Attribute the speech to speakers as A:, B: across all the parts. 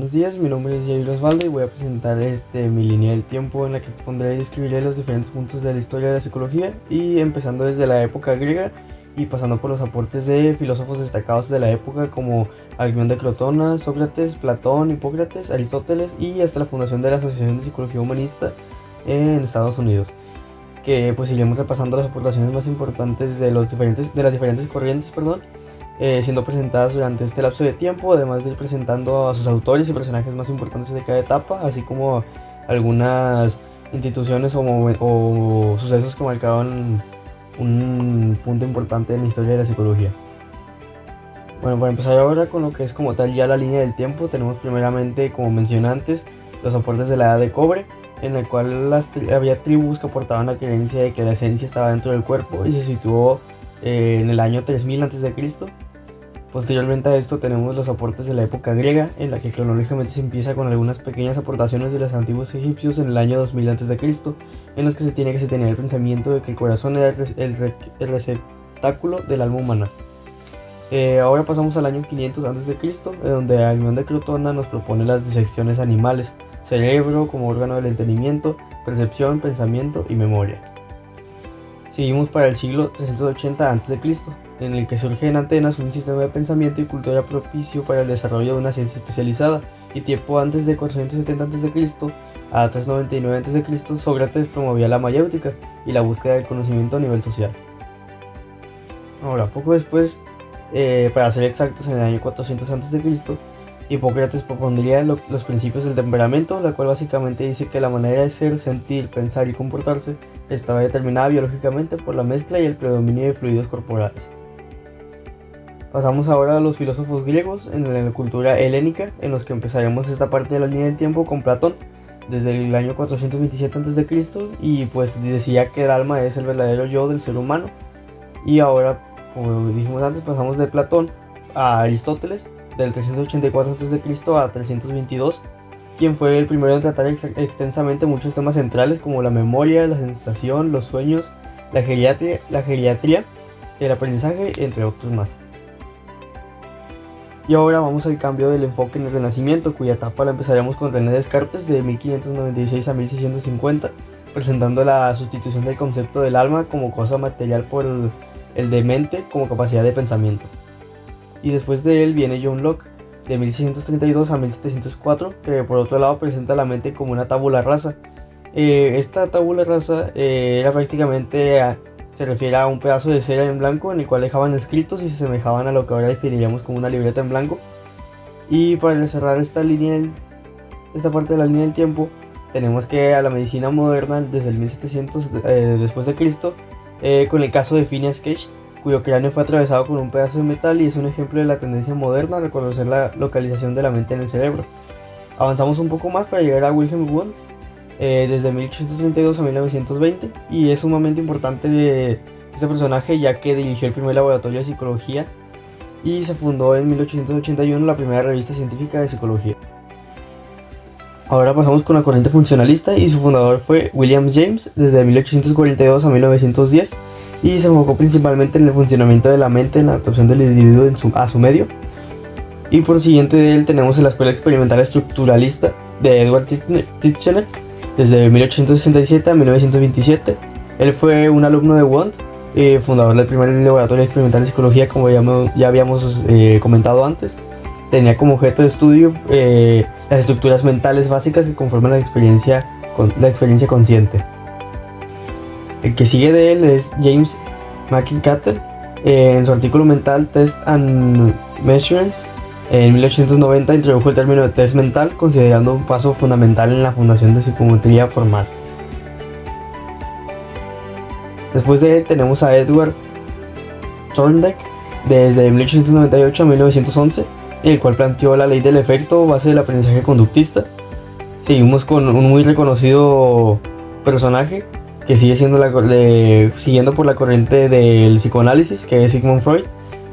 A: Buenos días, mi nombre es Jair Osvaldo y voy a presentar mi línea del tiempo en la que pondré y describiré los diferentes puntos de la historia de la psicología y empezando desde la época griega y pasando por los aportes de filósofos destacados de la época como Alcmeón de Crotona, Sócrates, Platón, Hipócrates, Aristóteles y hasta la fundación de la Asociación de Psicología Humanista en Estados Unidos, que pues iremos repasando las aportaciones más importantes de las diferentes corrientes, siendo presentadas durante este lapso de tiempo, además de ir presentando a sus autores y personajes más importantes de cada etapa, así como algunas instituciones o sucesos que marcaron un punto importante en la historia de la psicología. Bueno, para empezar ahora con lo que es como tal ya la línea del tiempo, tenemos primeramente, como mencioné antes, los aportes de la Edad de Cobre, en el cual había tribus que aportaban la creencia de que la esencia estaba dentro del cuerpo y se situó en el año 3000 a.C. Posteriormente a esto tenemos los aportes de la época griega, en la que cronológicamente se empieza con algunas pequeñas aportaciones de los antiguos egipcios en el año 2000 a.C., en los que se tenía el pensamiento de que el corazón era el receptáculo del alma humana. Ahora pasamos al año 500 a.C., donde Alcmeón de Crotona nos propone las disecciones animales, cerebro como órgano del entendimiento, percepción, pensamiento y memoria. Seguimos para el siglo 380 a.C., en el que surge en Atenas un sistema de pensamiento y cultura propicio para el desarrollo de una ciencia especializada, y tiempo antes de 470 a.C. a 399 a.C. Sócrates promovía la mayéutica y la búsqueda del conocimiento a nivel social. Ahora, poco después, para ser exactos, en el año 400 a.C., Hipócrates propondría los principios del temperamento, la cual básicamente dice que la manera de ser, sentir, pensar y comportarse estaba determinada biológicamente por la mezcla y el predominio de fluidos corporales. Pasamos ahora a los filósofos griegos en la cultura helénica, en los que empezaremos esta parte de la línea del tiempo con Platón, desde el año 427 a.C., y pues decía que el alma es el verdadero yo del ser humano. Y ahora, como dijimos antes, pasamos de Platón a Aristóteles, del 384 a.C. a 322, quien fue el primero en tratar extensamente muchos temas centrales como la memoria, la sensación, los sueños, la geriatría, el aprendizaje, entre otros más. Y ahora vamos al cambio del enfoque en el Renacimiento, cuya etapa la empezaremos con René Descartes de 1596 a 1650, presentando la sustitución del concepto del alma como cosa material por el de mente como capacidad de pensamiento. Y después de él viene John Locke, de 1632 a 1704, que por otro lado presenta la mente como una tabula rasa. Esta tabula rasa era prácticamente se refiere a un pedazo de cera en blanco en el cual dejaban escritos y se asemejaban a lo que ahora definiríamos como una libreta en blanco. Y para cerrar esta parte de la línea del tiempo, tenemos que a la medicina moderna desde el 1700 después de Cristo, con el caso de Phineas Cage, cuyo cráneo fue atravesado con un pedazo de metal y es un ejemplo de la tendencia moderna a reconocer la localización de la mente en el cerebro. Avanzamos un poco más para llegar a Wilhelm Wundt, desde 1832 a 1920, y es sumamente importante de este personaje ya que dirigió el primer laboratorio de psicología y se fundó en 1881 la primera revista científica de psicología. Ahora pasamos con la corriente funcionalista y su fundador fue William James desde 1842 a 1910 y se enfocó principalmente en el funcionamiento de la mente, en la adaptación del individuo a su medio. Y por siguiente de él tenemos la escuela experimental estructuralista de Edward Titchener desde 1867 a 1927. Él fue un alumno de Wundt, fundador del primer laboratorio experimental de psicología, como ya habíamos comentado antes. Tenía como objeto de estudio las estructuras mentales básicas que conforman la experiencia consciente. El que sigue de él es James McIntyre, en su artículo Mental Test and Measurements. En 1890 introdujo el término de test mental, considerando un paso fundamental en la fundación de psicometría formal. Después de él tenemos a Edward Thorndike desde 1898 a 1911, el cual planteó la ley del efecto base del aprendizaje conductista. Seguimos con un muy reconocido personaje que sigue siendo siguiendo por la corriente del psicoanálisis, que es Sigmund Freud.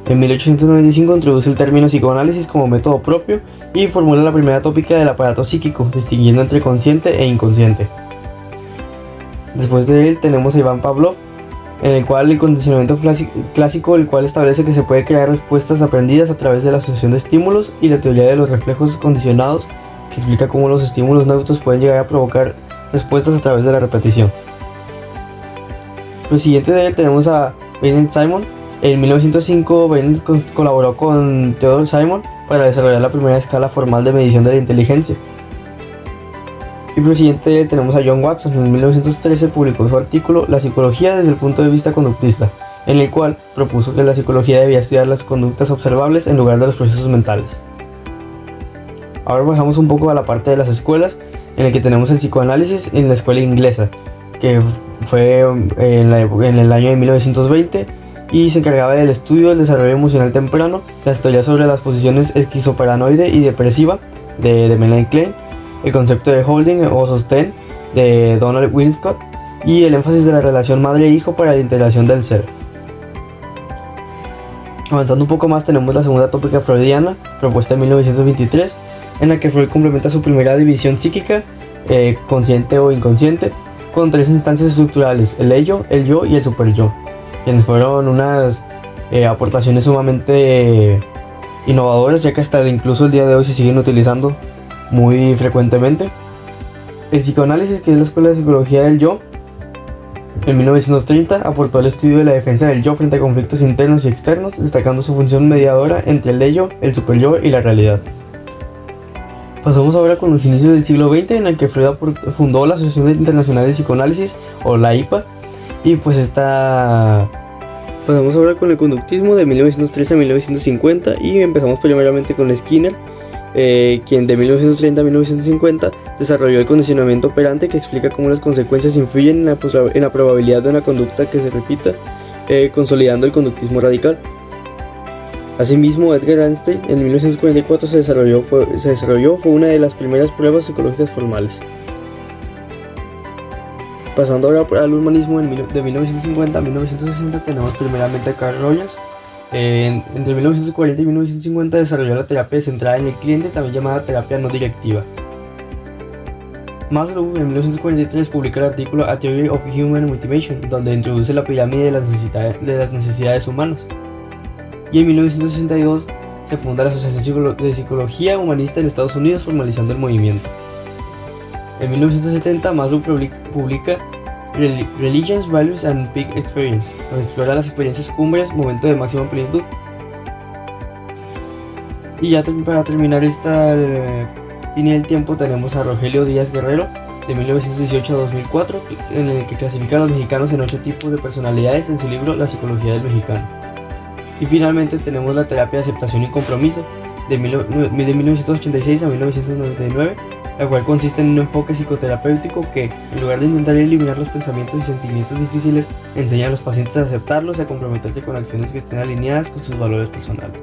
A: En 1895 introduce el término psicoanálisis como método propio y formula la primera tópica del aparato psíquico, distinguiendo entre consciente e inconsciente. Después de él tenemos a Iván Pavlov, en el cual el condicionamiento clásico, el cual establece que se puede crear respuestas aprendidas a través de la asociación de estímulos, y la teoría de los reflejos condicionados, que explica cómo los estímulos neutros pueden llegar a provocar respuestas a través de la repetición. Lo siguiente de él tenemos a Bernard Simon. En 1905 Bernard colaboró con Theodore Simon para desarrollar la primera escala formal de medición de la inteligencia. Y por siguiente de él tenemos a John Watson. En 1913 publicó su artículo La psicología desde el punto de vista conductista, en el cual propuso que la psicología debía estudiar las conductas observables en lugar de los procesos mentales. Ahora bajamos un poco a la parte de las escuelas, en el que tenemos el psicoanálisis en la escuela inglesa, que fue en el año de 1920 y se encargaba del estudio del desarrollo emocional temprano, las teorías sobre las posiciones esquizoparanoide y depresiva de Melanie Klein, el concepto de holding o sostén de Donald Winnicott y el énfasis de la relación madre-hijo para la integración del ser. Avanzando un poco más tenemos la segunda tópica freudiana, propuesta en 1923, en la que Freud complementa su primera división psíquica, consciente o inconsciente, con tres instancias estructurales: el ello, el yo y el superyo, quienes fueron unas aportaciones sumamente innovadoras, ya que hasta incluso el día de hoy se siguen utilizando muy frecuentemente. El psicoanálisis, que es la escuela de psicología del yo, en 1930 aportó al estudio de la defensa del yo frente a conflictos internos y externos, destacando su función mediadora entre el ello, el superyo y la realidad. Pasamos ahora con los inicios del siglo XX, en el que Freud fundó la Asociación Internacional de Psicoanálisis, o la IPA, y pues pasamos ahora con el conductismo de 1913 a 1950, y empezamos primeramente con Skinner, quien de 1930 a 1950 desarrolló el condicionamiento operante, que explica cómo las consecuencias influyen en la probabilidad de una conducta que se repita, consolidando el conductismo radical. Asimismo, Edgar Einstein en 1944 fue una de las primeras pruebas psicológicas formales. Pasando ahora al humanismo de 1950 a 1960 tenemos primeramente a Carl Rogers. Entre 1940 y 1950 desarrolló la terapia centrada en el cliente, también llamada terapia no directiva. Maslow en 1943 publica el artículo A Theory of Human Motivation, donde introduce la pirámide de las necesidades humanas. Y en 1962 se funda la Asociación de Psicología Humanista en Estados Unidos, formalizando el movimiento. En 1970 Maslow publica Religions, Values and Peak Experience, donde explora las experiencias cumbres, momento de máxima plenitud. Y ya para terminar esta línea del tiempo tenemos a Rogelio Díaz Guerrero, de 1918 a 2004, en el que clasifica a los mexicanos en 8 tipos de personalidades en su libro La psicología del mexicano. Y finalmente tenemos la terapia de aceptación y compromiso, de 1986 a 1999, la cual consiste en un enfoque psicoterapéutico que, en lugar de intentar eliminar los pensamientos y sentimientos difíciles, enseña a los pacientes a aceptarlos y a comprometerse con acciones que estén alineadas con sus valores personales.